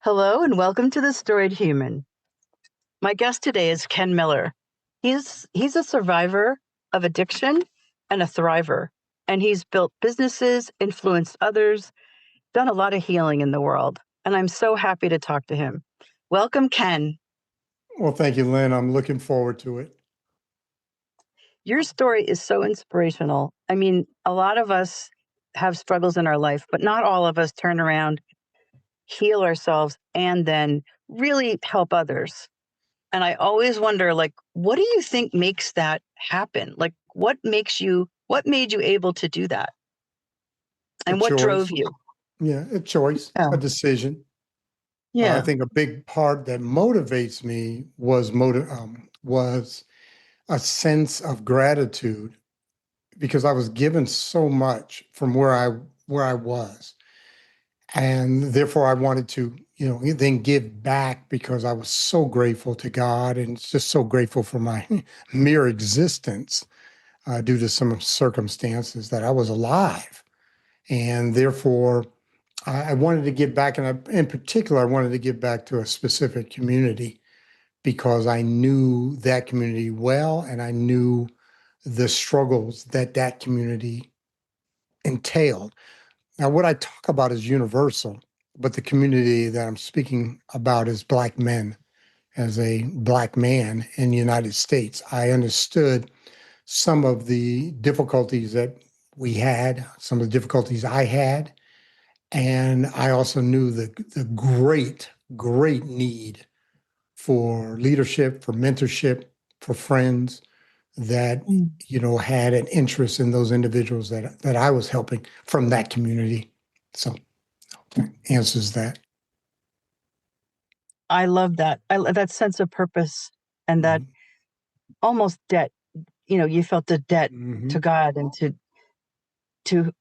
Hello and welcome to The Storied Human. My guest today is Ken Miller. He's a survivor of addiction and a thriver, and he's built businesses, influenced others, done a lot of healing in the world, and I'm so happy to talk to him. Welcome, Ken. Well, thank you, Lynn. I'm looking forward to it. Your story is so inspirational. I mean, a lot of us have struggles in our life, but not all of us turn around, heal ourselves, and then really help others. And I always wonder, like, what do you think makes that happen? Like, what made you able to do that? A And what drove choice. you? Yeah, a choice, Yeah. a decision. I Yeah. think a big part that motivates me was a sense of gratitude because I was given so much from where I was, and therefore I wanted to, then give back because I was so grateful to God and just so grateful for my mere existence due to some circumstances that I was alive. And therefore, I wanted to give back, and in particular, I wanted to give back to a specific community because I knew that community well, and I knew the struggles that that community entailed. Now, what I talk about is universal, but the community that I'm speaking about is Black men. As a Black man in the United States, I understood some of the difficulties that we had, some of the difficulties I had. And I also knew the great need for leadership, for mentorship, for friends that, Mm. had an interest in those individuals that I was helping from that community. So that answers that. I love that. That sense of purpose and that Mhm. almost debt. You felt a debt to Mhm. God and to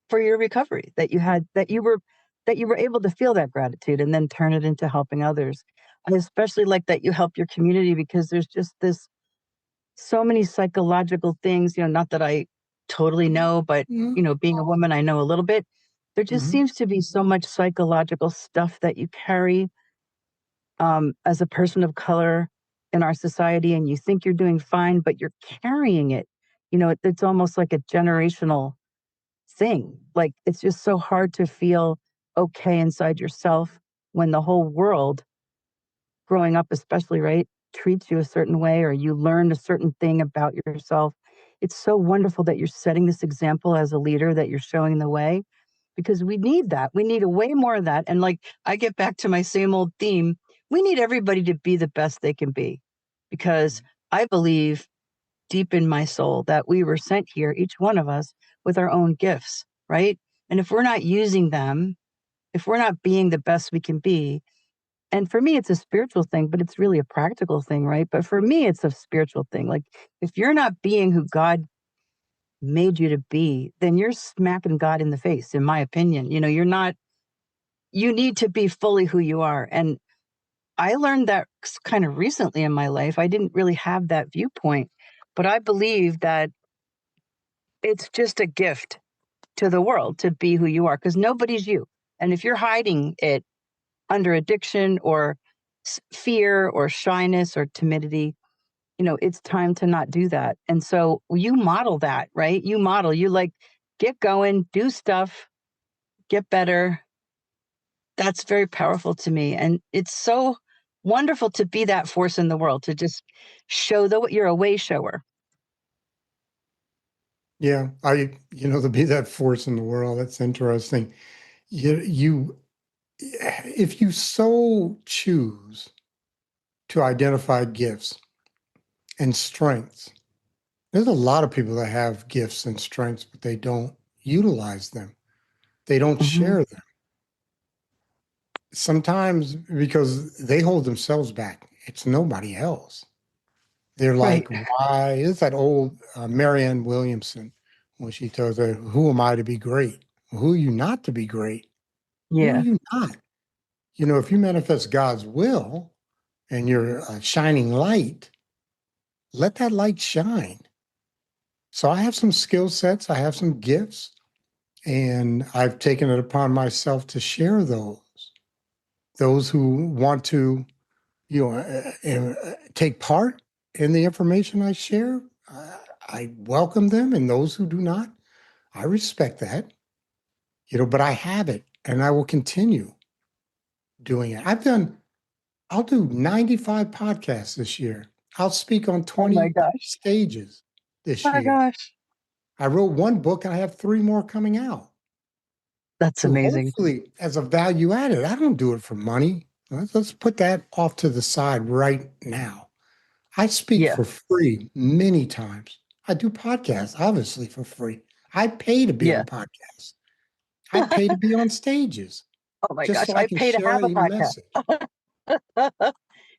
for your recovery that you were able to feel that gratitude and then turn it into helping others. I especially like that you help your community because there's just this so many psychological things, not that I totally know, but, Mhm. being a woman, I know a little bit. There just Mhm. seems to be so much psychological stuff that you carry as a person of color in our society, and you think you're doing fine, but you're carrying it. It's almost like a generational thing. Like, it's just so hard to feel okay inside yourself when the whole world growing up especially, right, treats you a certain way or you learn a certain thing about yourself. It's so wonderful that you're setting this example as a leader, that you're showing the way because we need that. We need a way more of that. And like I get back to my same old theme, we need everybody to be the best they can be because I believe deep in my soul that we were sent here, each one of us, with our own gifts, right? And if we're not using them, if we're not being the best we can be, and for me, it's a spiritual thing, but it's really a practical thing, right? But for me, it's a spiritual thing. Like, if you're not being who God made you to be, then you're smacking God in the face, in my opinion. You're not, you need to be fully who you are. And I learned that kind of recently in my life. I didn't really have that viewpoint, but I believe that it's just a gift to the world to be who you are because nobody's you. And if you're hiding it under addiction or fear or shyness or timidity, it's time to not do that. And so you model that, right? You like, get going, do stuff, get better. That's very powerful to me. And it's so wonderful to be that force in the world, to just show that you're a way shower. Yeah, to be that force in the world, that's interesting. You, if you so choose to identify gifts and strengths, there's a lot of people that have gifts and strengths, but they don't utilize them. They don't Mhm. share them. Sometimes because they hold themselves back. It's nobody else. They're Right. like, why is that old Marianne Williamson when she tells her, "Who am I to be great? Who are you not to be great? Who are Yeah. you not?" If you manifest God's will and you're a shining light, let that light shine. So I have some skill sets, I have some gifts, and I've taken it upon myself to share those. those who want to, take part in the information I share, I welcome them, and those who do not, I respect that, but I have it and I will continue doing it. I'll do 95 podcasts this year. I'll speak on Oh my 20 gosh. stages Oh this my year. gosh. I wrote one book and I have three more coming out. That's So amazing. hopefully, as a value added, I don't do it for money. Let's put that off to the side right now. I speak Yeah. for free many times. I do podcasts, obviously, for free. I pay to be Yeah. on podcasts. I pay to be on stages Oh my just gosh. so I I can pay to share have a a podcast. message.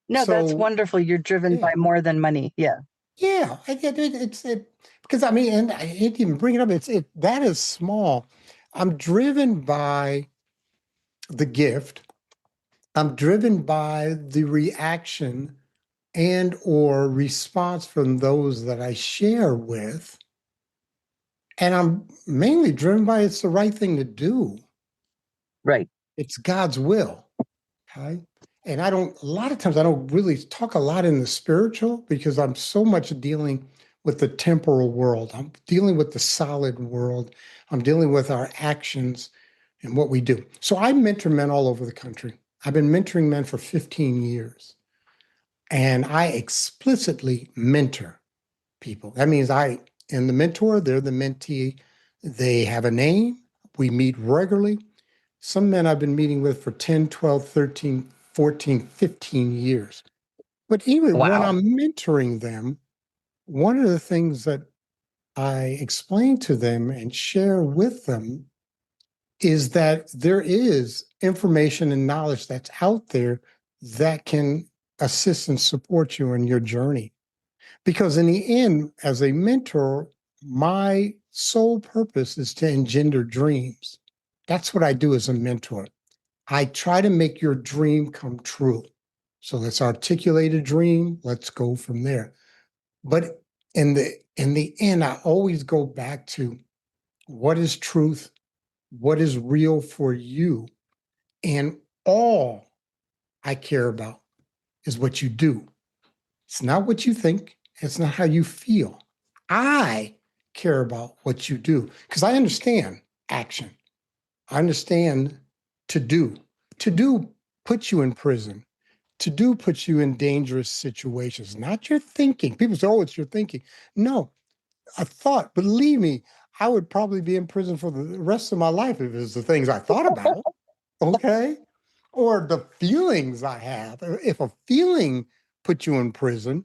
No, that's So, wonderful. You're driven by yeah, more than money. Yeah. yeah, because I mean, and I hate to even bring it up. That is small. I'm driven by the gift. I'm driven by the reaction and or response from those that I share with. And I'm mainly driven by it's the right thing to do. Right. It's God's will. Okay. And a lot of times I don't really talk a lot in the spiritual because I'm so much dealing with the temporal world. I'm dealing with the solid world. I'm dealing with our actions and what we do. So I mentor men all over the country. I've been mentoring men for 15 years. And I explicitly mentor people. That means I am the mentor, they're the mentee. They have a name. We meet regularly. Some men I've been meeting with for 10, 12, 13, 14, 15 years. But even when Wow. I'm mentoring them, one of the things that I explain to them and share with them is that there is information and knowledge that's out there that can assist and support you in your journey. Because in the end, as a mentor, my sole purpose is to engender dreams. That's what I do as a mentor. I try to make your dream come true. So let's articulate a dream. Let's go from there. But in the end, I always go back to what is truth, what is real for you, and all I care about is what you do. It's not what you think. It's not how you feel. I care about what you do because I understand action. I understand to do. To do puts you in prison. To do puts you in dangerous situations, not your thinking. People say, oh, it's your thinking. No, a thought. Believe me, I would probably be in prison for the rest of my life if it was the things I thought about. Okay. Or the feelings I have. If a feeling puts you in prison,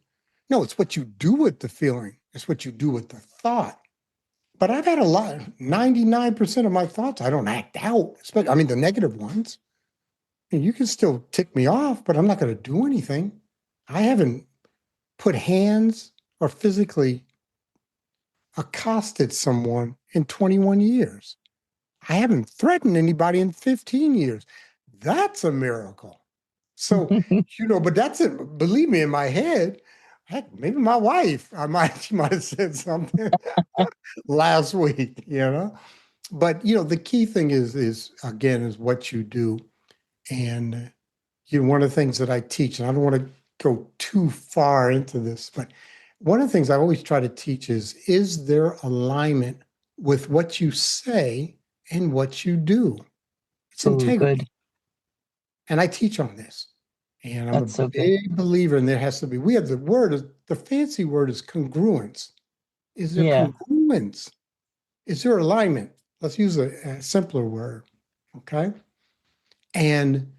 no, it's what you do with the feeling, it's what you do with the thought. But I've had a lot, 99% of my thoughts I don't act out, especially, I mean, the negative ones. And you can still tick me off, but I'm not going to do anything. I haven't put hands or physically accosted someone in 21 years. I haven't threatened anybody in 15 years. That's a miracle. So, but that's it. Believe me, in my head, heck, maybe my wife, she might have said something last week. But the key thing is again is what you do. And one of the things that I teach, and I don't want to go too far into this, but one of the things I always try to teach is there alignment with what you say and what you do? It's Oh, good. integrity. And I teach on this. And I'm a That's so good. big believer in there has to be. We have the fancy word is congruence. Is there Yeah. congruence? Is there alignment? Let's use a simpler word. Okay. And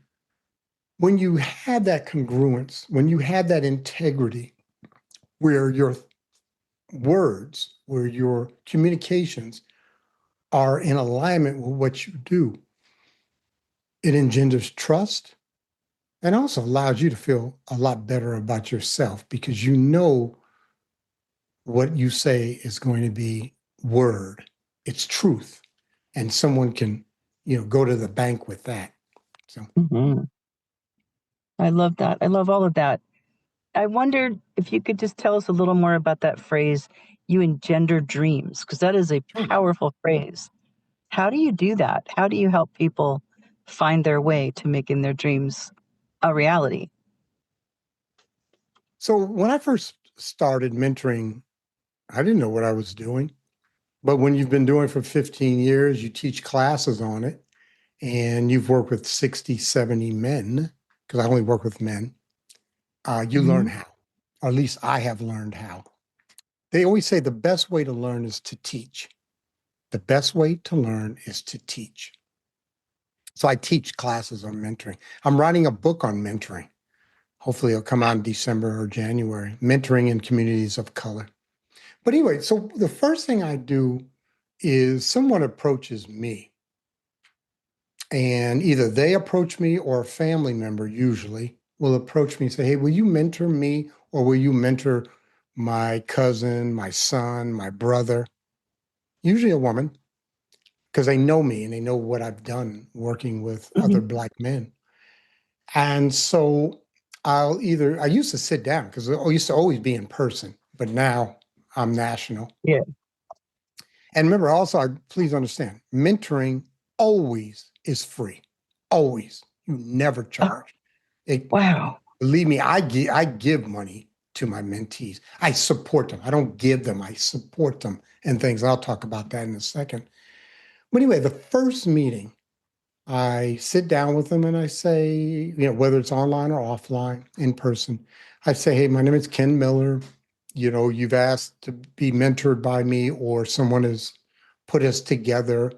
when you have that congruence, when you have that integrity, where your words, where your communications are in alignment with what you do, it engenders trust and also allows you to feel a lot better about yourself because you know what you say is going to be word. It's truth. And someone can, go to the bank with that. So, Hmm. I love that. I love all of that. I wondered if you could just tell us a little more about that phrase, you engender dreams, because that is a sure. powerful phrase. How do you do that? How do you help people find their way to making their dreams a reality. So when I first started mentoring, I didn't know what I was doing. But when you've been doing it for 15 years, you teach classes on it, and you've worked with 60, 70 men, because I only work with men, you learn Mhm. how. Or at least I have learned how. They always say the best way to learn is to teach. The best way to learn is to teach. So I teach classes on mentoring. I'm writing a book on mentoring. Hopefully it'll come out in December or January, mentoring in communities of color. But anyway, so the first thing I do is someone approaches me, and either they approach me or a family member usually will approach me and say, "Hey, will you mentor me, or will you mentor my cousin, my son, my brother?" Usually a woman, because they know me and they know what I've done working with other Mhm. Black men. And so I used to sit down because I used to always be in person, but now I'm national. Yeah. And remember, also, please understand, mentoring always is free. Always. You never Oh, charge. It, wow. believe me, I give money to my mentees. I support them. I don't give them, I support them and things. I'll talk about that in a second. But anyway, the first meeting, I sit down with them and I say, whether it's online or offline, in person, I say, "Hey, my name is Ken Miller. You've asked to be mentored by me, or someone has put us together.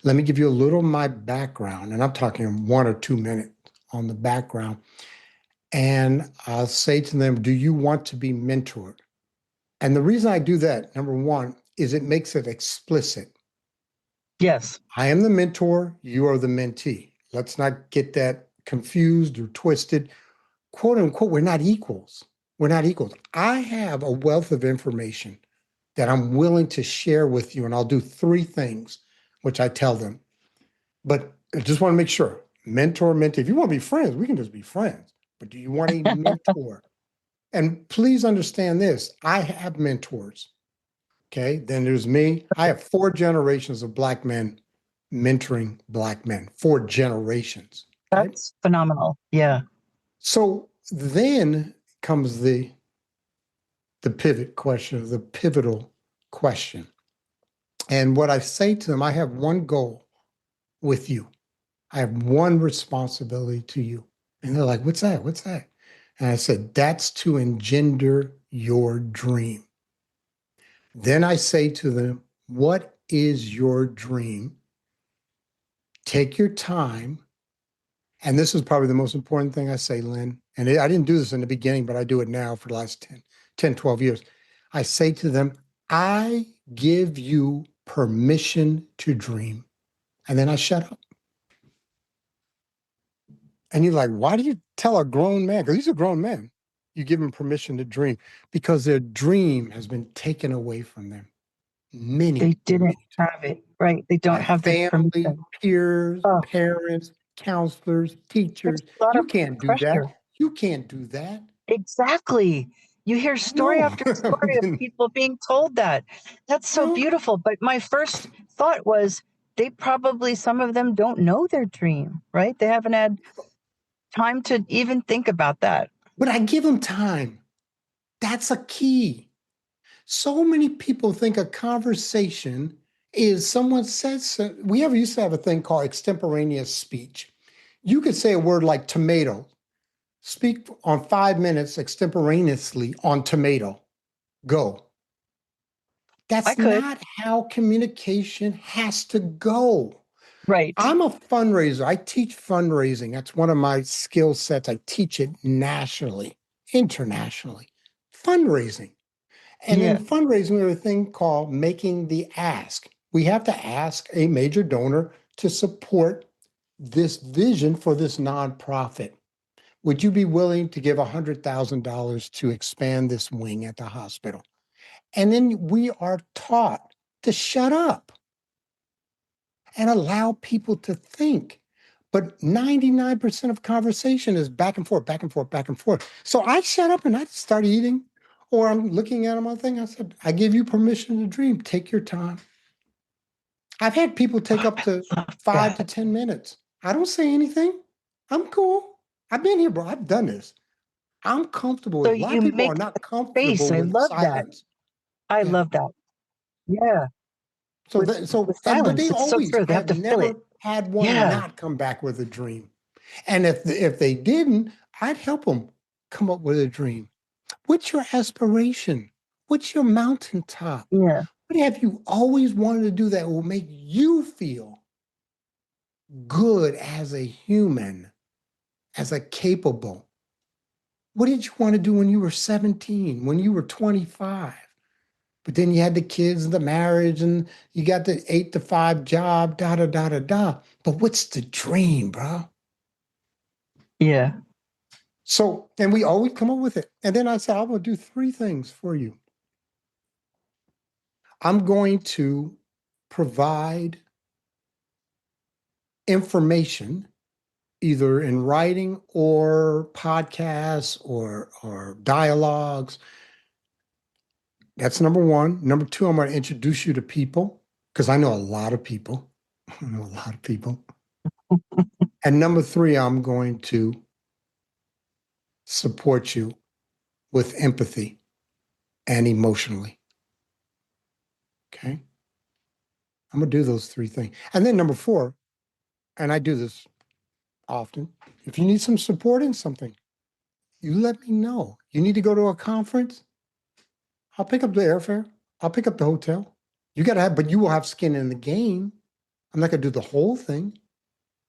Let me give you a little of my background." And I'm talking 1 or 2 minutes on the background. And I'll say to them, "Do you want to be mentored?" And the reason I do that, number one, is it makes it explicit. Yes. I am the mentor, you are the mentee. Let's not get that confused or twisted. Quote unquote, we're not equals. We're not equals. I have a wealth of information that I'm willing to share with you, and I'll do three things, which I tell them. But I just want to make sure mentor, mentee. If you want to be friends, we can just be friends. But do you want a mentor? And please understand this, I have mentors. Okay. Then there's me. I have 4 generations of Black men mentoring Black men, 4 generations. Okay. That's phenomenal. Yeah. So then comes the pivot question, the pivotal question. And what I say to them, I have one goal with you. I have one responsibility to you. And they're like, "What's that? What's that?" And I said, "That's to engender your dream." Then I say to them, "What is your dream? Take your time." And this is probably the most important thing I say, Lynn. And I didn't do this in the beginning, but I do it now for the last 12 years. I say to them, "I give you permission to dream." And then I shut up. And you're like, why do you tell a grown man? Because he's a grown man. You give him permission to dream because their dream has been taken away from them They many, didn't many times have it. Right. They don't by have the family, permission. peers, Oh, parents, counselors, there's teachers. a lot You of can't do that. pressure. You can't do that. Exactly. You hear I story know. after I've story of been, people being told that. That's so you beautiful. But my first thought was they probably, some of them don't know their dream, right? They haven't had time to even think about that. but I give them time. That's a key. So many people think a conversation is someone says, we ever used to have a thing called extemporaneous speech. You could say a word like tomato, speak on 5 minutes extemporaneously on tomato, go. I That's could. not how communication has to go. Right. I'm a fundraiser. I teach fundraising. That's one of my skill sets. I teach it nationally, internationally. Fundraising. And in Yeah. fundraising, we have a thing called making the ask. We have to ask a major donor to support this vision for this nonprofit. Would you be willing to give $100,000 to expand this wing at the hospital? And then we are taught to shut up and allow people to think. But 99% of conversation is back and forth, back and forth, back and forth. So I shut up and I start eating, or I'm looking at my thing. I said, "I give you permission to dream. Take your time." I've had people take Oh, up I to love 5 to that. 10 minutes. I don't say anything. I'm cool. I've been here, bro. I've done this. I'm comfortable So with it. A lot of you people are make not space. comfortable I with love that. silence. I Yeah. love that. Yeah. So that With but silence. they It's so always true. They have I've to fill it. never had one Yeah. not come back with a dream. And if they didn't, I'd help them come up with a dream. What's your aspiration? What's your mountaintop? Yeah. What have you always wanted to do that will make you feel good as a human, as a capable? What did you want to do when you were 17, when you were 25? But then you had the kids and the marriage and you got the 8 to 5 job, da da da da da. But what's the dream, bro? Yeah. So, and we always come up with it. And then I said, I'm going to do 3 things for you. I'm going to provide information either in writing or podcasts or dialogues. That's number one. Number two, I'm going to introduce you to people because I know a lot of people. I know a lot of people. And number three, I'm going to support you with empathy and emotionally. Okay. I'm going to do those 3 things. And then number four, and I do this often, if you need some support in something, you let me know. You need to go to a conference, I'll pick up the airfare, I'll pick up the hotel. You got to have, but you will have skin in the game. I'm not going to do the whole thing.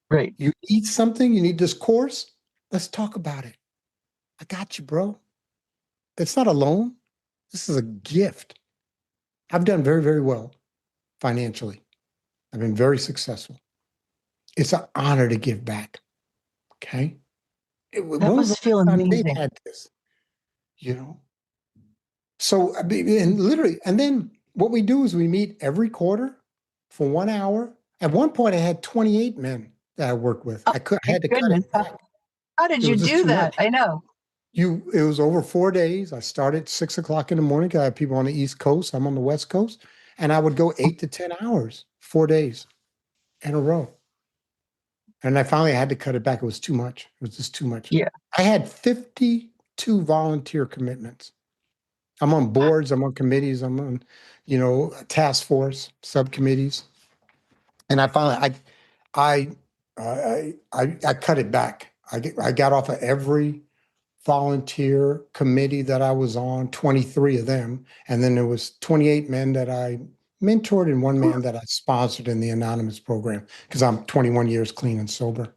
Right. You need something, you need this course, let's talk about it. I got you, bro. It's not a loan. This is a gift. I've done very, very well financially. I've been very successful. It's an honor to give back. Okay. That When was the must feel last time they've amazing. had this? You know? So, and literally, and then what we do is we meet every quarter for 1 hour. At one point, I had 28 men that I worked with. Oh I my had to cut it goodness. back. How did It you was just do too that? much. I know. It was over 4 days. I started 6 o'clock in the morning. 'Cause I have people on the East Coast. I'm on the West Coast. And I would go 8 to 10 hours, 4 days in a row. And I finally had to cut it back. It was too much. It was just too much. Yeah. I had 52 volunteer commitments. I'm on boards, I'm on committees, I'm on, task force, subcommittees. And I finally I cut it back. I got off of every volunteer committee that I was on, 23 of them. And then there was 28 men that I mentored and one man that I sponsored in the anonymous program because I'm 21 years clean and sober. So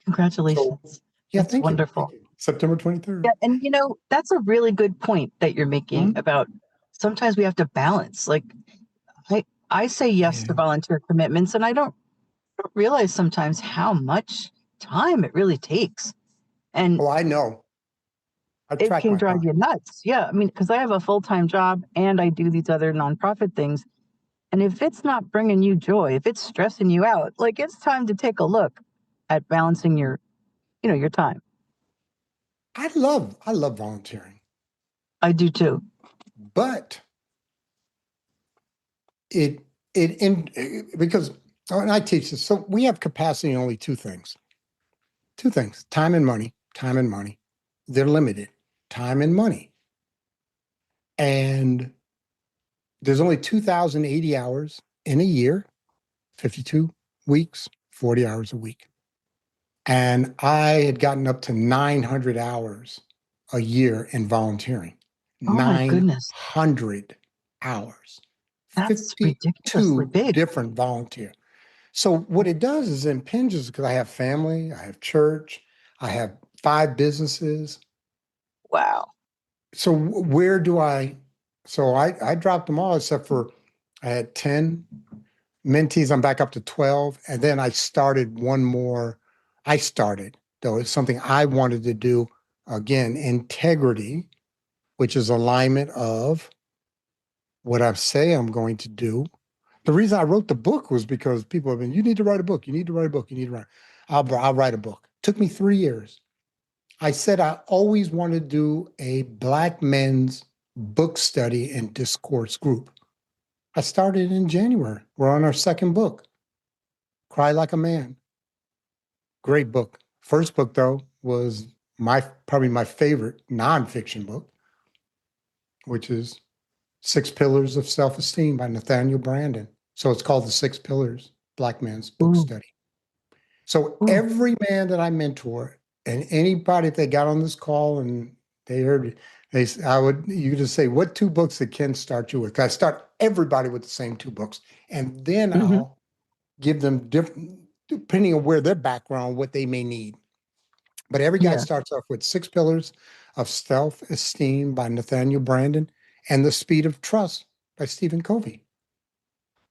Congratulations. yeah, That's thank you. Thank wonderful. you. September Yeah, 23rd. and that's a really good point that you're making Mhm. about sometimes we have to balance. Like I say yes to Yeah. volunteer commitments and I don't realize sometimes how much time it really takes. And Oh, I know. I it track can my drive time. you nuts. Yeah, I mean, because I have a full-time job and I do these other nonprofit things. And if it's not bringing you joy, if it's stressing you out, like it's time to take a look at balancing your time. I love volunteering, I do too. but it because and I teach this. So we have capacity in only 2 things. 2 things: time and money. Time and money. They're limited. Time and money. And there's only 2,080 hours in a year, 52 weeks, 40 hours a week. And I had gotten up to 900 hours a year in volunteering. Oh my goodness. 900 hours, That's ridiculously 52 big. different volunteer. So what it does is it impinges because I have family, I have church, I have 5 businesses. Wow. So where do I? So I dropped them all except for I had 10 mentees. I'm back up to 12, and then I started one more. I started though it's something I wanted to do again. Integrity, which is alignment of what I say I'm going to do. The reason I wrote the book was because people have been, you need to write a book. You need to write a book. You need to write. I'll write a book. Took me 3 years. I said I always wanted to do a Black men's book study and discourse group. I started in January. We're on our second book, Cry Like a Man. Great book. First book though was my probably my favorite nonfiction book, which is Six Pillars of Self-Esteem by Nathaniel Branden. So it's called The Six Pillars, Black Man's Book Ooh, Study. So ooh. every man that I mentor and anybody, if they got on this call and they heard, you just say, what two books did Ken start you with? 'Cause I start everybody with the same two books. And then Mhm. I'll give them different, depending on where their background, what they may need. But every guy Yeah. starts off with Six Pillars of Self-Esteem by Nathaniel Branden and The Speed of Trust by Stephen Covey.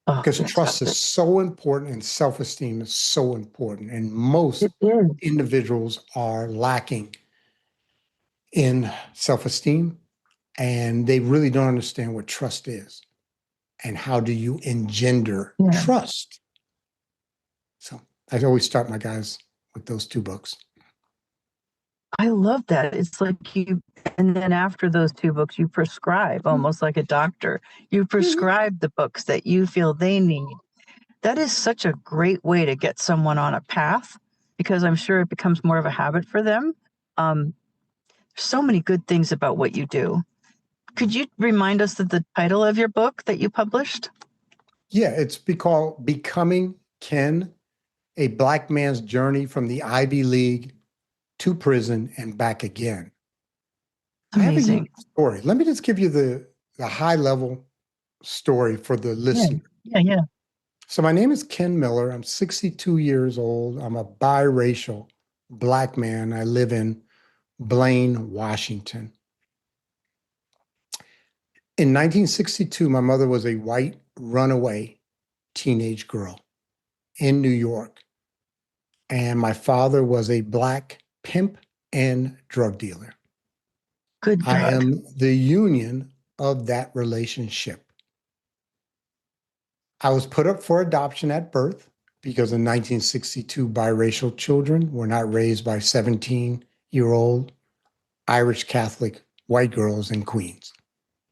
Oh, Because trust is fantastic. so important and self-esteem is so important. And most It is. individuals are lacking in self-esteem and they really don't understand what trust is and how do you engender Yeah. trust. So I always start my guys with those two books. I love that. It's like and then after those two books, you prescribe almost like a doctor. You Mhm. prescribe the books that you feel they need. That is such a great way to get someone on a path because I'm sure it becomes more of a habit for them. Um, so many good things about what you do. Could you remind us of the title of your book that you published? Yeah, it's called Becoming Ken, a Black Man's Journey from the Ivy League to Prison and Back Again. I have a Amazing. unique story. Let me just give you the high level story for the Yeah. listener. Yeah. Yeah. So, my name is Ken Miller. I'm 62 years old. I'm a biracial Black man. I live in Blaine, Washington. In 1962, my mother was a white runaway teenage girl in New York. And my father was a Black pimp and drug dealer. Good I God. am the union of that relationship. I was put up for adoption at birth because in 1962, biracial children were not raised by 17-year-old Irish Catholic white girls in Queens.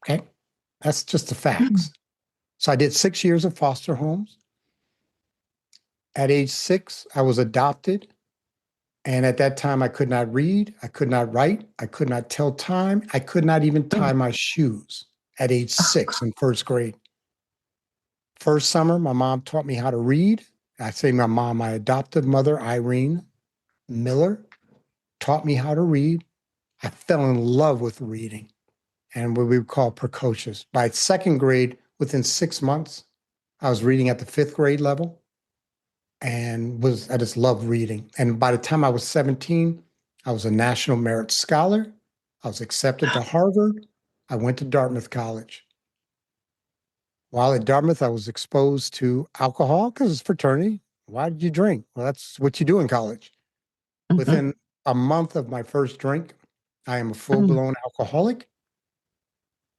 Okay. That's just the facts. So I did 6 years of foster homes. At age 6, I was adopted. And at that time, I could not read, I could not write, I could not tell time, I could not even tie my shoes at age 6 in first grade. First summer, my mom taught me how to read. I say my mom, my adoptive mother, Irene Miller, taught me how to read. I fell in love with reading and what we would call precocious. By second grade, within 6 months, I was reading at the fifth grade level and I just loved reading. And by the time I was 17, I was a National Merit Scholar. I was accepted to Harvard. I went to Dartmouth College. While at Dartmouth, I was exposed to alcohol because it's fraternity. Why did you drink? Well, that's what you do in college. Mhm. Within a month of my first drink, I am a full Mm. blown alcoholic.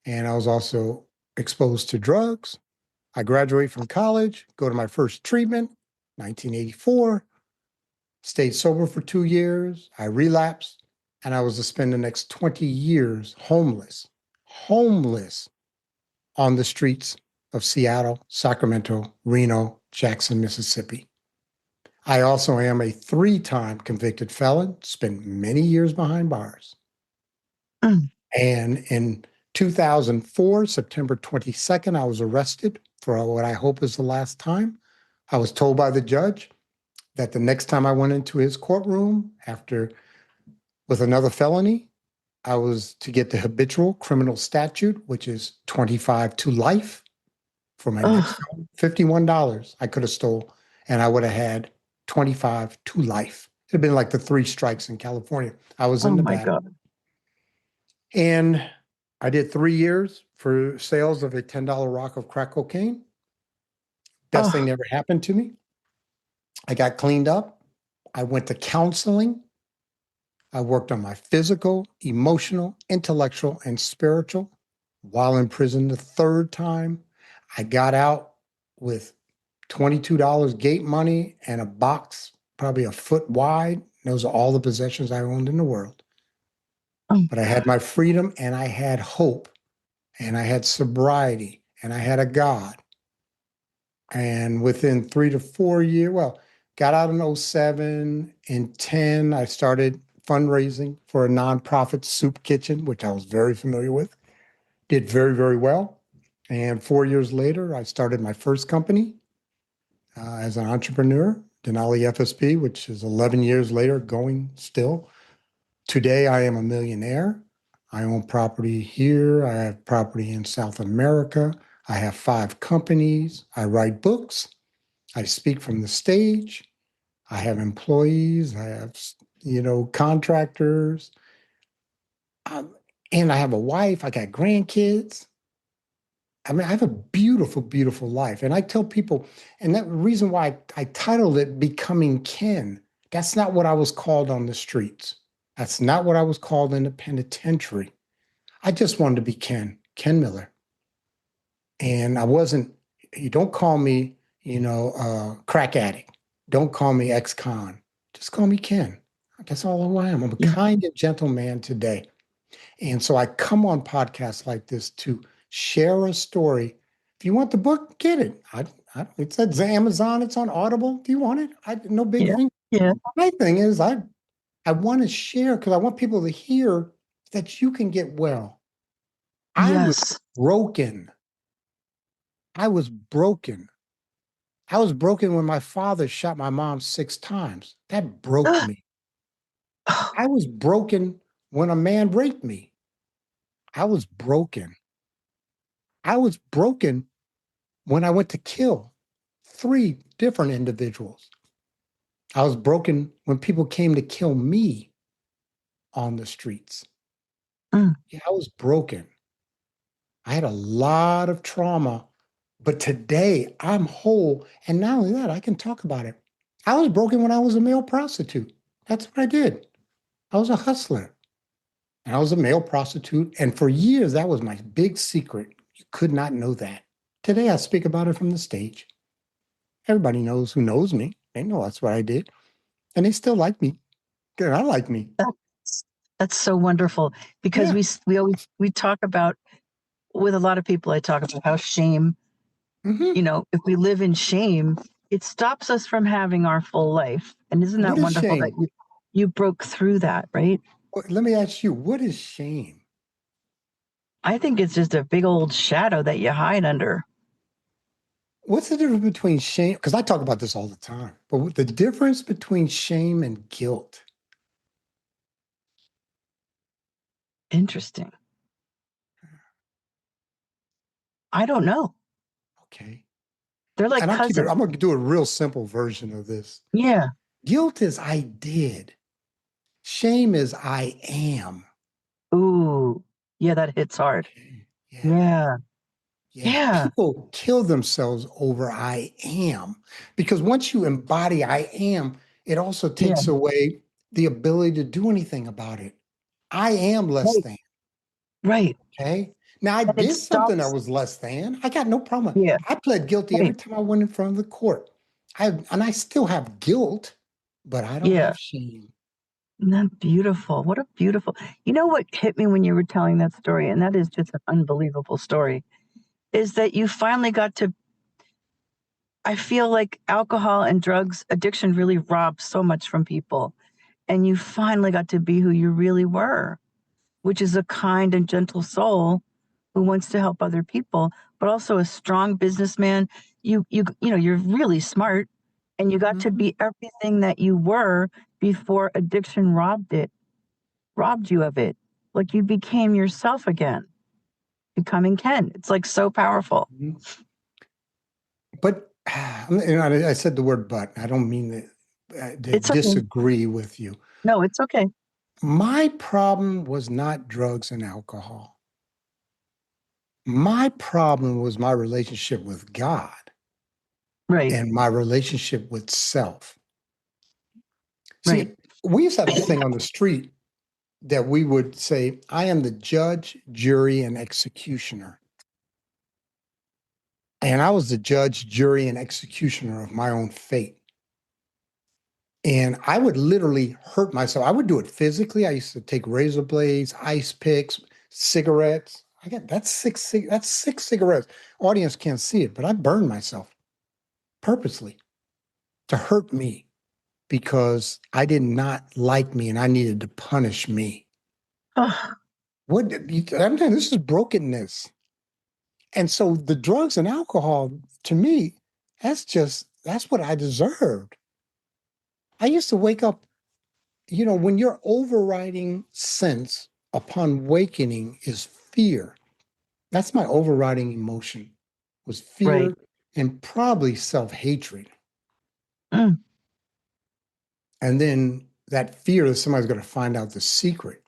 And I was also exposed to drugs. I graduate from college, go to my first treatment, 1984, stayed sober for 2 years. I relapsed, and I was to spend the next 20 years homeless on the streets of Seattle, Sacramento, Reno, Jackson, Mississippi. I also am a 3-time convicted felon, spent many years behind bars. Mm. And in 2004, September 22nd, I was arrested for what I hope is the last time. I was told by the judge that the next time I went into his courtroom after with another felony, I was to get the habitual criminal statute, which is 25 to life for my next Oh, $51 I could have stole, and I would have had 25 to life. It'd been like the three strikes in California. I was in oh my Nevada, God. and I did 3 years for sales of a $10 rock of crack cocaine. Best thing Oh, that ever happened to me. I got cleaned up. I went to counseling. I worked on my physical, emotional, intellectual, and spiritual while in prison the third time. I got out with $22 gate money and a box, probably a foot wide. Those are all the possessions I owned in the world. mm, But I had my freedom and I had hope and I had sobriety and I had a God. And within 3 to 4 years, well, Got out in '07. In 10, I started fundraising for a nonprofit soup kitchen, which I was very familiar with. Did very, very well. And 4 years later, I started my first company as an entrepreneur, Denali FSP, which is 11 years later going still. Today, I am a millionaire. I own property here. I have property in South America. I have 5 companies. I write books. I speak from the stage. I have employees. I have, contractors. Um, and I have a wife. I got grandkids. I mean, I have a beautiful, beautiful life. And I tell people, and that reason why I titled it Becoming Ken, that's not what I was called on the streets. That's not what I was called in the penitentiary. I just wanted to be Ken, Ken Miller. And I wasn't, you don't call me, crack addict. Don't call me ex-con. Just call me Ken. That's all who I am. I'm a Yeah. kind and gentle man today. And so I come on podcasts like this to share a story. If you want the book, get it. It's at Amazon. It's on Audible. If you want it, no big Yeah. thing. Yeah. My thing is, I want to share because I want people to hear that you can get well. I was Yes. broken. I was broken. I was broken when my father shot my mom 6 times. That broke Ugh. me. I was broken when a man raped me. I was broken. I was broken when I went to kill 3 different individuals. I was broken when people came to kill me on the streets. Mm. Yeah, I was broken. I had a lot of trauma, but today I'm whole. And not only that, I can talk about it. I was broken when I was a male prostitute. That's what I did. I was a hustler. And I was a male prostitute. And for years, that was my big secret. You could not know that. Today, I speak about it from the stage. Everybody knows who knows me. They know that's what I did. And they still like me. Good. I like me. That's that's so wonderful because Yeah. we always we talk about with a lot of people I talk about how shame, Hmm. if we live in shame, it stops us from having our full life. And isn't What that is wonderful that shame? you broke through that, right? Well, let me ask you, what is shame? I think it's just a big old shadow that you hide under. What's the difference between shame? Because I talk about this all the time, but the difference between shame and guilt. Interesting. I don't know. Okay. They're like And cousins. I'm going to do a real simple version of this. Yeah. Guilt is I did. Shame is I am. Ooh. Yeah, that hits hard. Okay. Yeah. Yeah. Yeah. Yeah. People kill themselves over I am because once you embody I am, it also Yeah. takes away the ability to do anything about it. I am less Right. than. Right. Okay. Now I And it did something that stops. was less than. I got no problem. Yeah. I pled guilty every Right. time I went in front of the court. And I still have guilt, but I don't Yeah. have shame. Isn't that beautiful? What a beautiful. You know what hit me when you were telling that story, and that is just an unbelievable story, is that you finally got to. I feel like alcohol and drugs addiction really robs so much from people. And you finally got to be who you really were, which is a kind and gentle soul who wants to help other people, but also a strong businessman. You're really smart and you got to Mhm. be everything that you were before addiction robbed you of it. Like you became yourself again, becoming Ken. It's like so powerful. Mhm. But I said the word but. I don't mean to It's okay. disagree with you. No, it's okay. My problem was not drugs and alcohol. My problem was my relationship with God Right, and my relationship with self. right. See, we used to have this thing on the street that we would say, I am the judge, jury, and executioner. And I was the judge, jury, and executioner of my own fate. And I would literally hurt myself. I would do it physically. I used to take razor blades, ice picks, cigarettes. I got that's 6 cigarettes. Audience can't see it, but I burned myself purposely. to hurt me because I did not like me and I needed to punish me. Oh, I'm saying this is brokenness. And so the drugs and alcohol, to me, that's what I deserved. I used to wake up, when your overriding sense upon awakening is fear, that's my overriding emotion, was right. fear and probably self-hatred. Mm, And then that fear that somebody's going to find out the secret,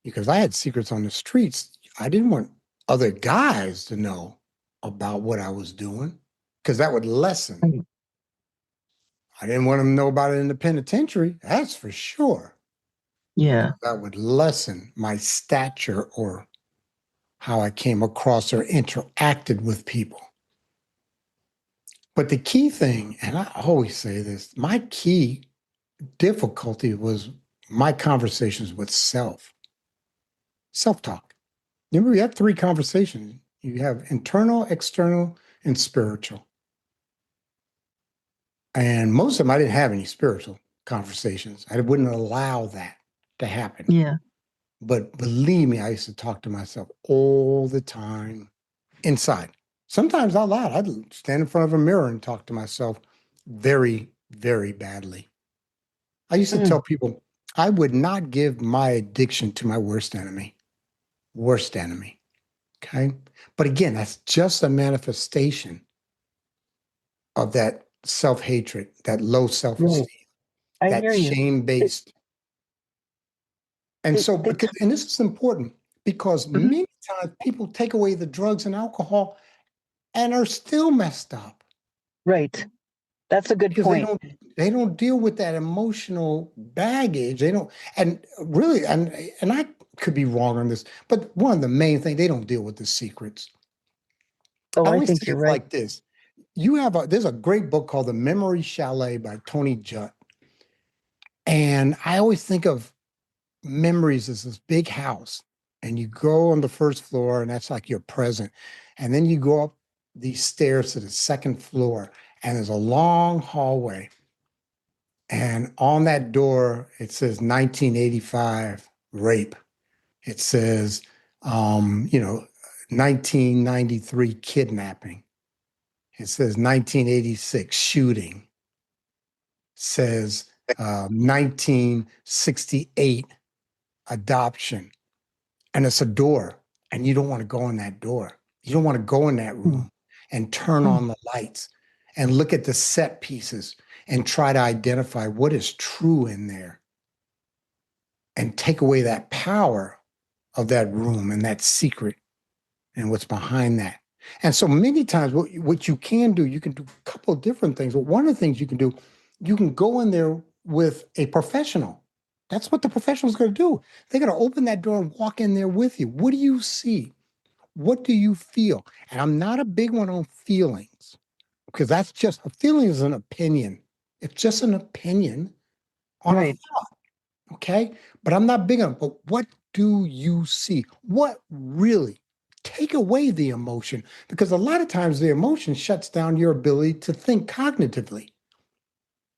because I had secrets on the streets. I didn't want other guys to know about what I was doing because that would lessen. right. I didn't want them to know about it in the penitentiary, that's for sure, Yeah. because that would lessen my stature or how I came across or interacted with people. But the key thing, and I always say this, my key difficulty was my conversations with self talk. Remember, we have three conversations. You have internal, external, and spiritual. And most of them, I didn't have any spiritual conversations. I wouldn't allow that to happen. Yeah. But believe me, I used to talk to myself all the time inside. Sometimes out loud. I'd stand in front of a mirror and talk to myself very, very badly. I used to Mm, tell people I would not give my addiction to my worst enemy. Worst enemy. Okay. But again, that's just a manifestation of that self hatred, that low self right. esteem, I that hear you. shame It, based. And it, so, it's and this is important because mhm, many times people take away the drugs and alcohol and are still messed up right. That's a good because point. they don't deal with that emotional baggage. They don't, and really, and I could be wrong on this, but one of the main things, they don't deal with the secrets. Oh, I I always think say you're it's right. like this. There's a great book called The Memory Chalet by Tony Judd. And I always think of memories as this big house. And you go on the first floor, and that's like your present. And then you go up these stairs to the second floor, and there's a long hallway. And on that door, it says 1985 rape. It says, um, you know, 1993 kidnapping. It says 1986 shooting. Says 1968 adoption. And it's a door. And you don't want to go in that door. You don't want to go in that Mm, room and turn mm, on the lights and look at the set pieces and try to identify what is true in there and take away that power of that room and that secret and what's behind that. And so many times, what you can do, you can do a couple of different things. But one of the things you can do, you can go in there with a professional. That's what the professional is going to do. They're going to open that door and walk in there with you. What do you see? What do you feel? And I'm not a big one on feelings because that's just a feeling is an opinion. It's just an opinion on a right. okay? But I'm not big on it. But what do you see? What really? Take away the emotion because a lot of times the emotion shuts down your ability to think cognitively,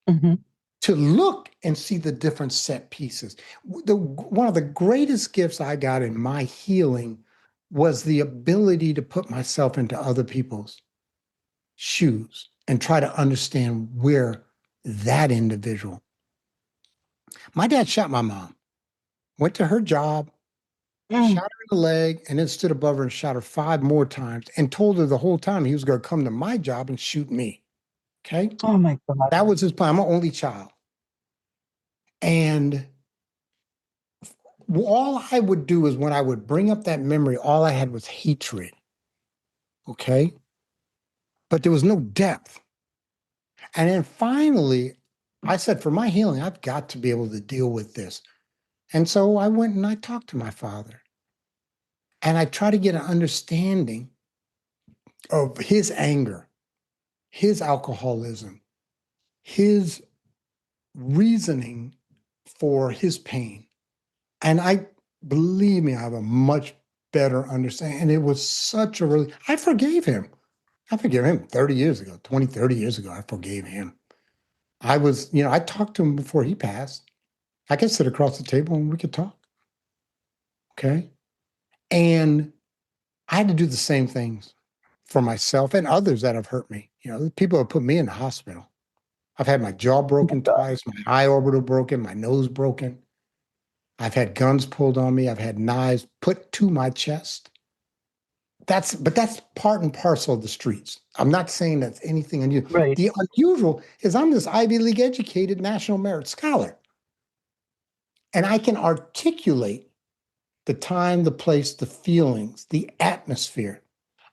Hmm. to look and see the different set pieces. One of the greatest gifts I got in my healing was the ability to put myself into other people's shoes and try to understand where that individual. My dad shot my mom, went to her job, Mm. shot her in the leg, and then stood above her and shot her 5 more times and told her the whole time he was going to come to my job and shoot me. Okay. Oh my God. That was his plan. I'm an only child. And all I would do is when I would bring up that memory, all I had was hatred. Okay. But there was no depth. And then finally, I said, for my healing, I've got to be able to deal with this. And so I went and I talked to my father and I tried to get an understanding of his anger, his alcoholism, his reasoning for his pain. And I believe me, I have a much better understanding. And it was such a relief. I forgave him. I forgive him 30 years ago, 20, 30 years ago. I forgave him. I talked to him before he passed. I could sit across the table and we could talk. Okay. And I had to do the same things for myself and others that have hurt me. The people have put me in the hospital. I've had my jaw Oh my broken God. twice, my eye orbital broken, my nose broken. I've had guns pulled on me. I've had knives put to my chest. But that's part and parcel of the streets. I'm not saying that's anything unusual. Right. The unusual is I'm this Ivy League educated national merit scholar, and I can articulate the time, the place, the feelings, the atmosphere.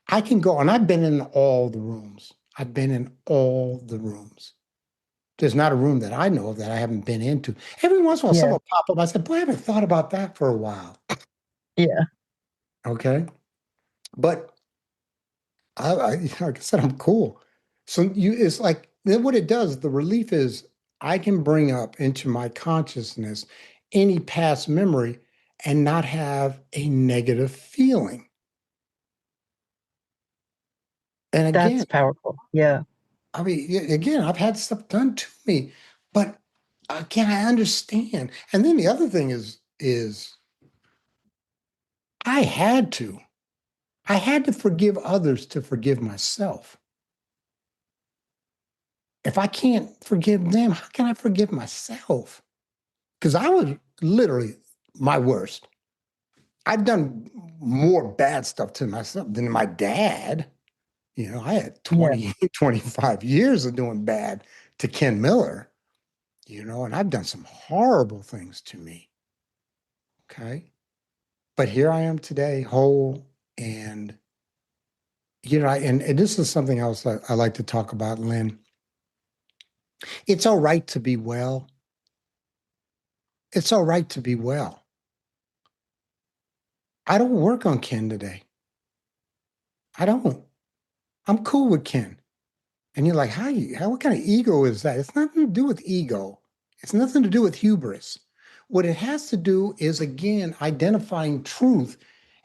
I can go, and I've been in all the rooms. I've been in all the rooms. There's not a room that I know of that I haven't been into. Every once in a while, Yeah. someone pop up. I said, "Boy, I haven't thought about that for a while." Yeah. Okay, but like I said, I'm cool. So it's like then what it does. The relief is I can bring up into my consciousness any past memory and not have a negative feeling. And That's again, powerful. Yeah. I mean, again, I've had stuff done to me, but again, I understand. And then the other thing is I had to. I had to forgive others to forgive myself. If I can't forgive them, how can I forgive myself? Because I was literally my worst. I'd done more bad stuff to myself than my dad. I had Yeah. 20, 25 years of doing bad to Ken Miller, and I've done some horrible things to me. Okay. But here I am today, whole. And, and this is something else I like to talk about, Lynn. It's all right to be well. It's all right to be well. I don't work on Ken today. I don't. I'm cool with Ken. And you're like, what kind of ego is that? It's nothing to do with ego. It's nothing to do with hubris. What it has to do is, again, identifying truth.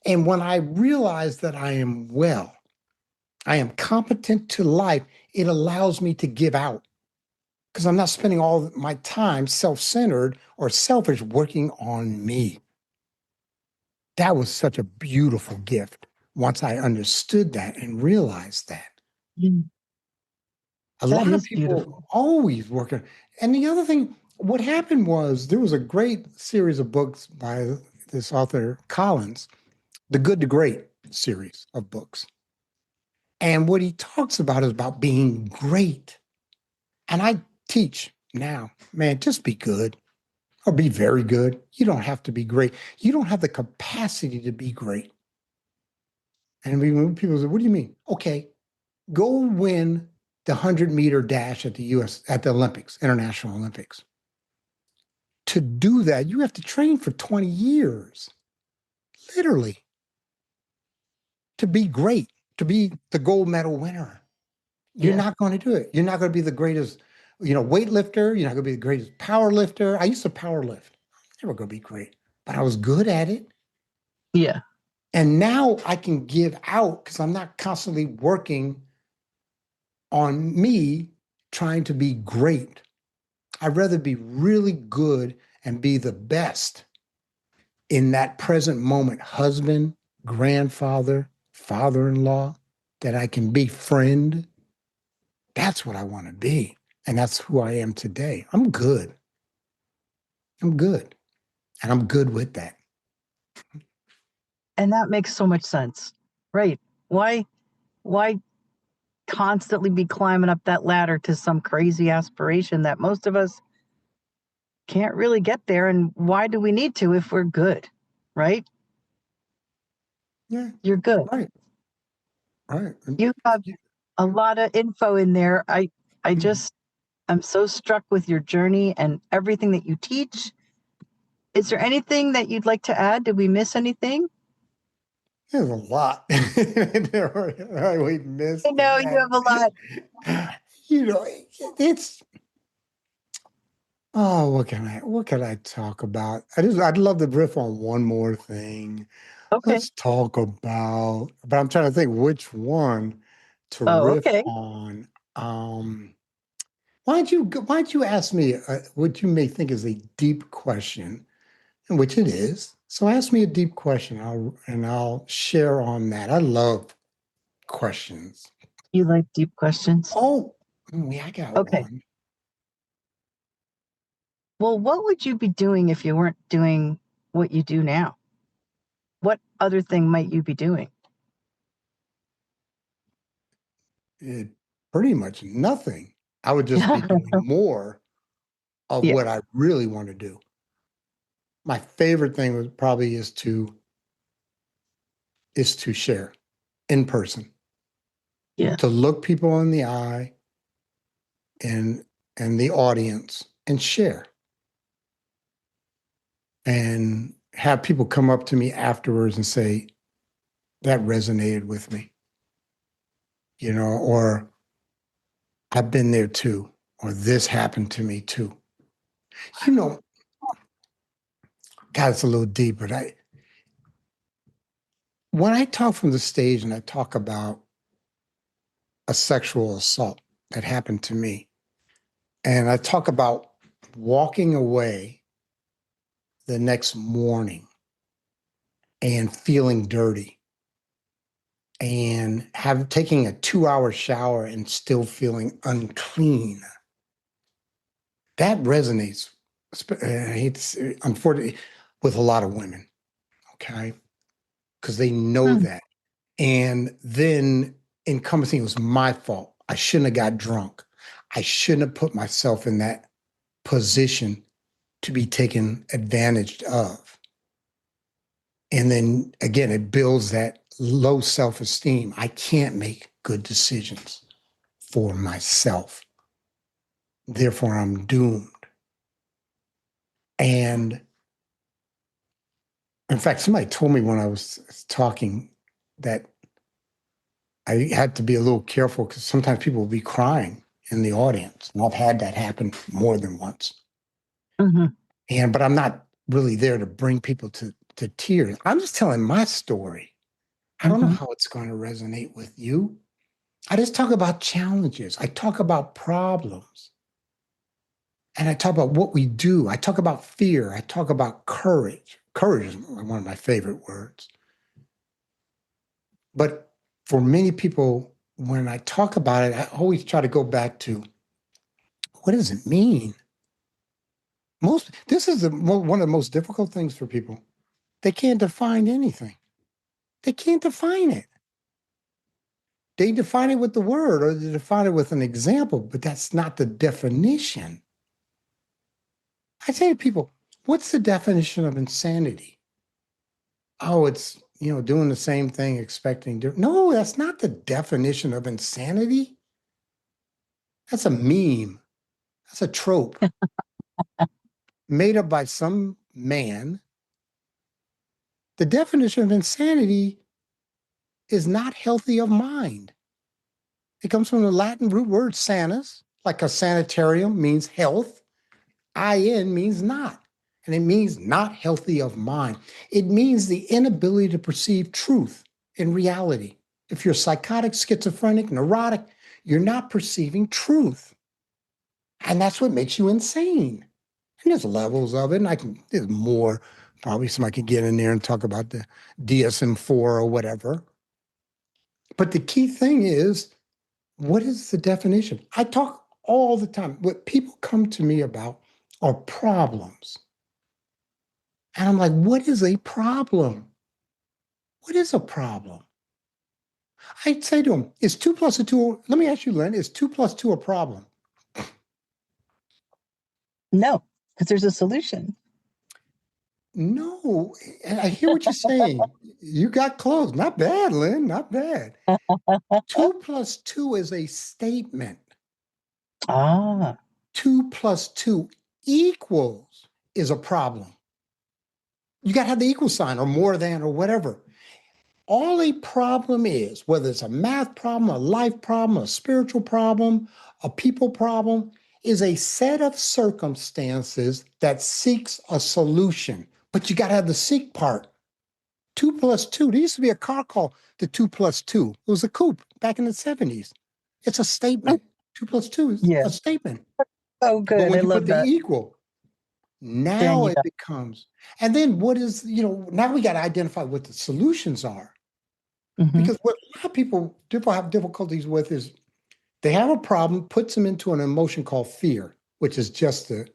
And when I realize that I am well, I am competent to life, it allows me to give out because I'm not spending all my time self centered or selfish working on me. That was such a beautiful gift once I understood that and realized that. Mm. A That lot of is people beautiful. always working. And the other thing, what happened was there was a great series of books by this author, Collins, the Good to Great series of books. And what he talks about is about being great. And I teach now, man, just be good or be very good. You don't have to be great. You don't have the capacity to be great. And when people say, what do you mean? Okay, go win the 100-meter dash at the Olympics, International Olympics. To do that, you have to train for 20 years, literally, to be great, to be the gold medal winner. You're Yeah. not going to do it. You're not going to be the greatest, weightlifter. You're not going to be the greatest power lifter. I used to power lift. Never going to be great, but I was good at it. Yeah. And now I can give out because I'm not constantly working on me trying to be great. I'd rather be really good and be the best in that present moment, husband, grandfather, father in law, that I can be friend. That's what I want to be. And that's who I am today. I'm good. I'm good. And I'm good with that. And that makes so much sense. Right. Why constantly be climbing up that ladder to some crazy aspiration that most of us can't really get there? And why do we need to if we're good? Right? Yeah. You're good. Right. Right. You have a lot of info in there. I Mhm. just I'm so struck with your journey and everything that you teach. Is there anything that you'd like to add? Did we miss anything? There's a lot. We I missed know you have a lot. that. You know, it's oh, what can I talk about? I'd love to riff on one more thing. Okay. Let's talk about, but I'm trying to think which one. to Oh, riff okay. on. Why don't you ask me what you may think is a deep question, and which it is. So ask me a deep question, I'll share on that. I love questions. You like deep questions? Oh, yeah, I got Okay. one. Well, what would you be doing if you weren't doing what you do now? What other thing might you be doing? It, pretty much nothing. I would just be doing more of Yeah. what I really want to do. My favorite thing was probably is to share in person, Yeah. to look people in the eye and the audience and share and have people come up to me afterwards and say that resonated with me, or I've been there too, or this happened to me too. You know, God, it's a little deep, but when I talk from the stage and I talk about a sexual assault that happened to me, and I talk about walking away the next morning and feeling dirty and taking a 2-hour shower and still feeling unclean. That resonates, unfortunately, with a lot of women, okay? Because they know Hmm. that. And then encompassing, it was my fault. I shouldn't have got drunk. I shouldn't have put myself in that position to be taken advantage of. And then again, it builds that low self esteem. I can't make good decisions for myself. Therefore, I'm doomed. And in fact, somebody told me when I was talking that I had to be a little careful because sometimes people will be crying in the audience. And I've had that happen more than once. Hmm. But I'm not really there to bring people to tears. I'm just telling my story. I don't know Hmm. how it's going to resonate with you. I just talk about challenges. I talk about problems. And I talk about what we do. I talk about fear. I talk about courage. Courage is one of my favorite words. But for many people, when I talk about it, I always try to go back to what does it mean? This is one of the most difficult things for people. They can't define anything. They can't define it. They define it with the word or they define it with an example, but that's not the definition. I say to people, what's the definition of insanity? Oh, it's, doing the same thing, expecting different. No, that's not the definition of insanity. That's a meme. That's a trope made up by some man. The definition of insanity is not healthy of mind. It comes from the Latin root word sanus, like a sanitarium means health. In means not, and it means not healthy of mind. It means the inability to perceive truth in reality. If you're psychotic, schizophrenic, neurotic, you're not perceiving truth. And that's what makes you insane. And there's levels of it, and there's more. Probably somebody could get in there and talk about the DSM-4 or whatever. But the key thing is, what is the definition? I talk all the time. What people come to me about are problems. And I'm like, what is a problem? What is a problem? I'd say to him, is 2 plus a 2, let me ask you, Lynn, is 2 plus 2 a problem? No, because there's a solution. No. And I hear what you're saying. You got close. Not bad, Lynn, not bad. 2 plus 2 is a statement. Ah. 2 plus 2 equals is a problem. You got to have the equal sign or more than or whatever. All a problem is, whether it's a math problem, a life problem, a spiritual problem, a people problem, is a set of circumstances that seeks a solution. But you got to have the seek part. 2 plus 2. There used to be a car called the 2+2. It was a coupe back in the 70s. It's a statement. 2+2 is Yeah. a statement. Oh, But good. when I you put love the that. equal, Then now you it becomes, and then what is, now we got to identify what the solutions are. hmm Because what a lot of people have difficulties with is they have a problem, puts them into an emotion called fear, which is just the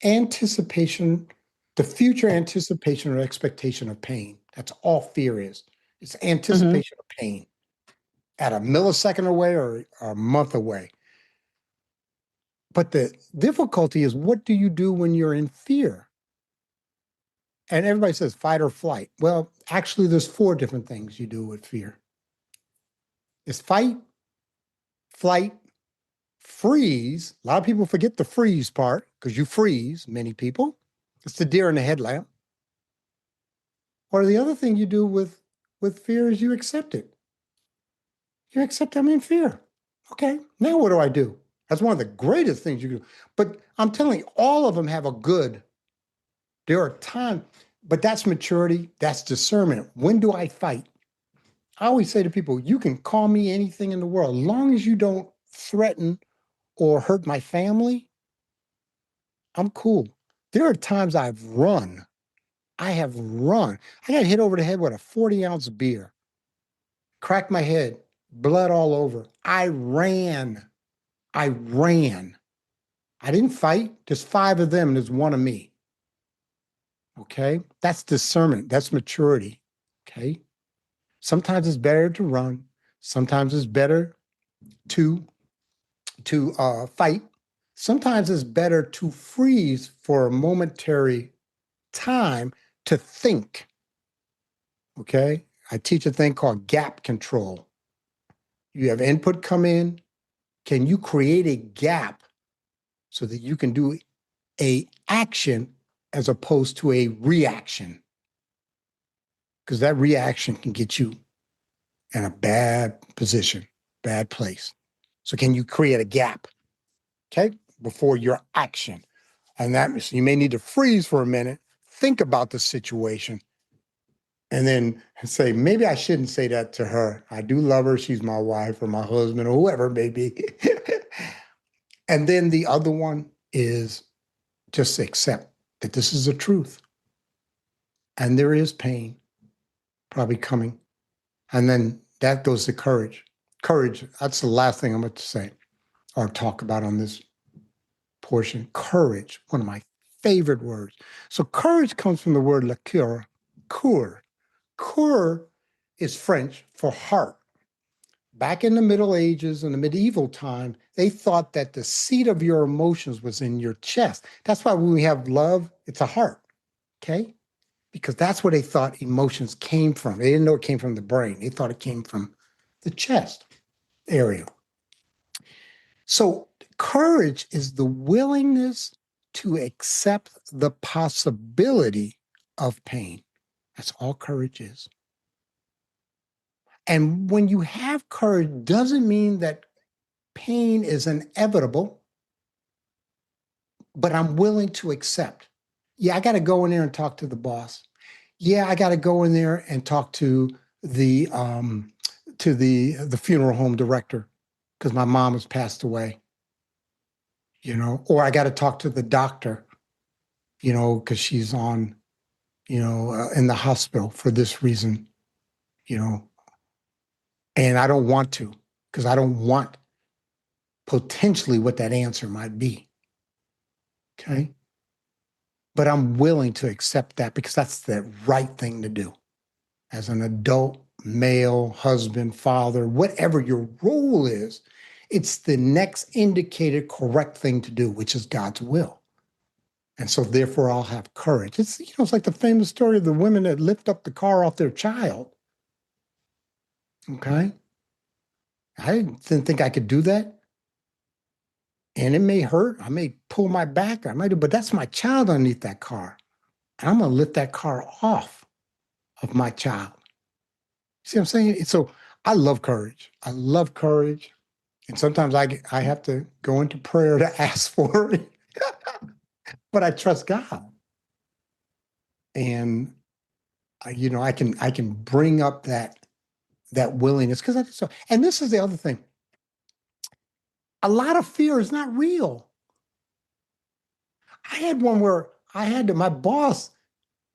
anticipation, the future anticipation or expectation of pain. That's all fear is. It's hmm anticipation of pain at a millisecond away or a month away. But the difficulty is, what do you do when you're in fear? And everybody says fight or flight. Well, actually, there's 4 different things you do with fear. It's fight, flight, freeze. A lot of people forget the freeze part because you freeze, many people. It's the deer in the headlamp. Or the other thing you do with fear is you accept it. You accept I'm in fear. Okay, now what do I do? That's one of the greatest things you can do. But I'm telling you, all of them have a good. There are times, but that's maturity, that's discernment. When do I fight? I always say to people, you can call me anything in the world, as long as you don't threaten or hurt my family, I'm cool. There are times I've run. I have run. I got hit over the head with a 40-ounce beer, cracked my head, blood all over. I ran. I ran. I didn't fight. There's 5 of them, and there's 1 of me. Okay. That's discernment. That's maturity. Okay. Sometimes it's better to run. Sometimes it's better to fight. Sometimes it's better to freeze for a momentary time to think. Okay. I teach a thing called gap control. You have input come in. Can you create a gap so that you can do a action as opposed to a reaction? Because that reaction can get you in a bad position, bad place. So can you create a gap, okay, before your action? And that means you may need to freeze for a minute, think about the situation, and then say, maybe I shouldn't say that to her. I do love her. She's my wife or my husband or whoever it may be. And then the other one is just accept that this is the truth. And there is pain probably coming. And then that goes to courage. Courage, that's the last thing I'm going to say or talk about on this portion. Courage, one of my favorite words. So courage comes from the word la coeur. Coeur is French for heart. Back in the Middle Ages and the medieval time, they thought that the seat of your emotions was in your chest. That's why when we have love, it's a heart, okay? Because that's where they thought emotions came from. They didn't know it came from the brain. They thought it came from the chest area. So courage is the willingness to accept the possibility of pain. That's all courage is. And when you have courage, doesn't mean that pain is inevitable, but I'm willing to accept. Yeah, I got to go in there and talk to the boss. Yeah, I got to go in there and talk to the funeral home director because my mom has passed away. Or I got to talk to the doctor, because she's on, in the hospital for this reason, you know, and I don't want to because I don't want potentially what that answer might be. Okay. But I'm willing to accept that because that's the right thing to do as an adult, male, husband, father, whatever your role is. It's the next indicated correct thing to do, which is God's will. And so therefore I'll have courage. It's like the famous story of the women that lift up the car off their child. Okay. I didn't think I could do that. And it may hurt. I may pull my back. I might do, but that's my child underneath that car. And I'm going to lift that car off of my child. See what I'm saying? So I love courage. I love courage. And sometimes I have to go into prayer to ask for it. But I trust God. And I can bring up that that willingness. Because I just saw, and this is the other thing. A lot of fear is not real. I had one where my boss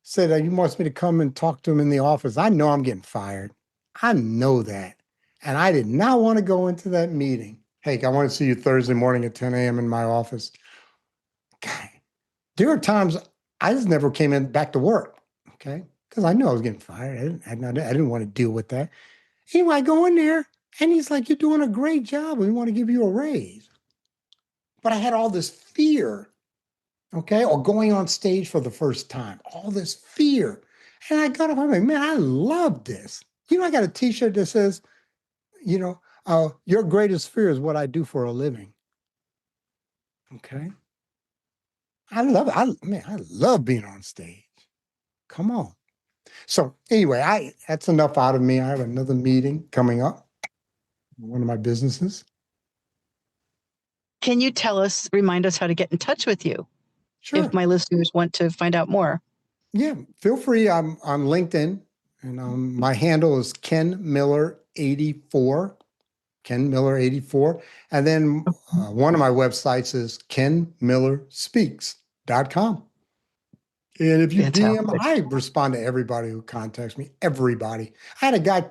said, he wants me to come and talk to him in the office. I know I'm getting fired. I know that. And I did not want to go into that meeting. Hey, I want to see you Thursday morning at 10 a.m. in my office. God, there are times I just never came in back to work, okay? Because I knew I was getting fired. I didn't want to deal with that. Anyway, I go in there, and he's like, "You're doing a great job. We want to give you a raise." But I had all this fear, okay, or going on stage for the first time, all this fear. And I got up, I'm like, man, I love this. I got a t-shirt that says, your greatest fear is what I do for a living. Okay. I love it. I love being on stage. Come on. So anyway, that's enough out of me. I have another meeting coming up, one of my businesses. Can you remind us how to get in touch with you if Sure. my listeners want to find out more? Yeah, feel free. I'm on LinkedIn, and my handle is Ken Miller 84. Ken Miller 84. And then one of my websites is kenmillerspeaks.com. And if you DM, Fantastic. I respond to everybody who contacts me. Everybody. I had a guy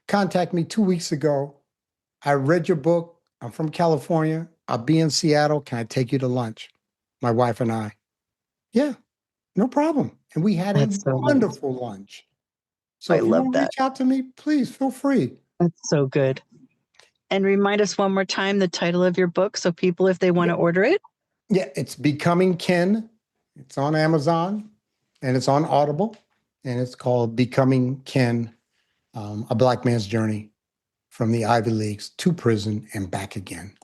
contact me 2 weeks ago. I read your book. I'm from California. I'll be in Seattle. Can I take you to lunch? My wife and I. Yeah, no problem. And we had a That's so nice. wonderful lunch. So I if you love want to that. reach out to me, please feel free. That's so good. And remind us one more time the title of your book so people, if they want to order it. Yeah, it's Becoming Ken. It's on Amazon and it's on Audible, and it's called Becoming Ken, A Black Man's Journey from the Ivy Leagues to Prison and Back Again.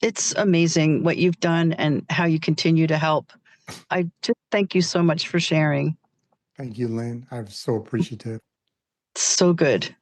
It's amazing what you've done and how you continue to help. I just thank you so much for sharing. Thank you, Lynn. I'm so appreciative. So good.